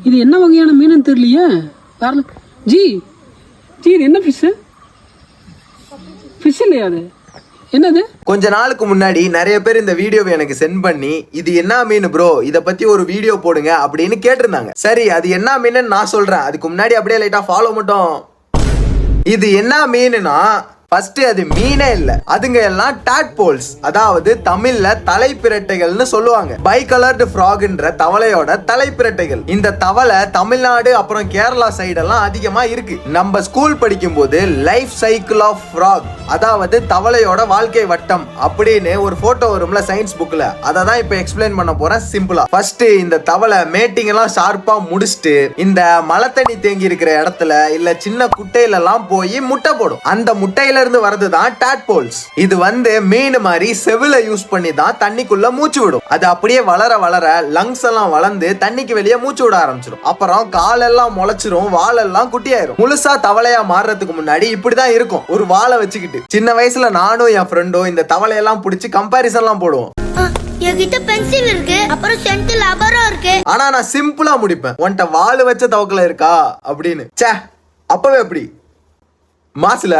இது என்ன வகையான மீனுன்னு தெரியலையே. வேற ஜி ஜி இது என்ன ஃபிஷ்ஷு? ஃபிஷ் இல்லையா அது? என்னது? கொஞ்ச நாளுக்கு முன்னாடி நிறைய பேர் இந்த வீடியோவை எனக்கு சென்ட் பண்ணி இது என்ன மீன் ப்ரோ, இத பத்தி ஒரு வீடியோ போடுங்க அப்படின்னு கேட்டிருந்தாங்க. சரி, அது என்ன மீன் நான் சொல்றேன். அதுக்கு முன்னாடி அப்படியே லைட்டா ஃபாலோ மட்டும். இது என்ன மீனுனா, ஃபர்ஸ்ட் அது மீனே இல்ல, அதுங்க எல்லாம் டாட்போல்ஸ், அதாவது தமிழ்ல தலைப்பிரட்டைகள்னு சொல்லுவாங்க. பை கலர்டு ஃப்ராக்ன்ற தவளையோட தலைப்பிரட்டைகள். இந்த தவளை தமிழ்நாடு அப்புறம் கேரளா சைடெல்லாம் அதிகமா இருக்கு. நம்ம ஸ்கூல் படிக்கும் போது லைஃப் சைக்கிள் ஆஃப் ஃப்ராக், அதாவது தவளையோட வாழ்க்கை வட்டம் அப்படின்னு ஒரு போட்டோ வரும்ல சயின்ஸ் புக்ல, அதை தான் இப்ப எக்ஸ்பிளைன் பண்ண போறேன் சிம்பிளா. ஃபர்ஸ்ட் இந்த தவளை மேட்டிங் எல்லாம் ஷார்ப்பா முடிச்சுட்டு இந்த மழை தண்ணி தேங்கி இருக்கிற இடத்துல இல்ல சின்ன குட்டையில எல்லாம் போய் முட்டை போடும். அந்த முட்டையில இருந்து வரதுதான் டாட்போல்ஸ். இது மீன் மாதிரி செவில யூஸ் பண்ணி தான் தண்ணிக்குள்ள மூச்சு விடும். அது அப்படியே வளர வளர லங்ஸ் எல்லாம் வளர்ந்து தண்ணிக்கு வெளியே மூச்சு விட ஆரம்பிச்சிடும். அப்புறம் காலெல்லாம் முளைச்சிரும், வாலெல்லாம் குட்டியாயிரும். முழுசா தவளையா மாறுறதுக்கு முன்னாடி இப்படிதான் இருக்கும், ஒரு வாழை வச்சுக்கிட்டு. சின்ன வயசுல நானும் என் ஃப்ரெண்டும் இந்த தவளையெல்லாம் பிடிச்சி கம்பாரிசன் எல்லாம் போடுவோம். என்கிட்ட பென்சில் இருக்கு, அப்புறம் சென்டில் அபரம் இருக்கு. ஆனா நான் சிம்பிளா முடிப்பேன். உன்கிட்ட வால் வச்ச தவக்கல இருக்கா அப்படின்னு. சே, அப்பவே எப்படி மாசுல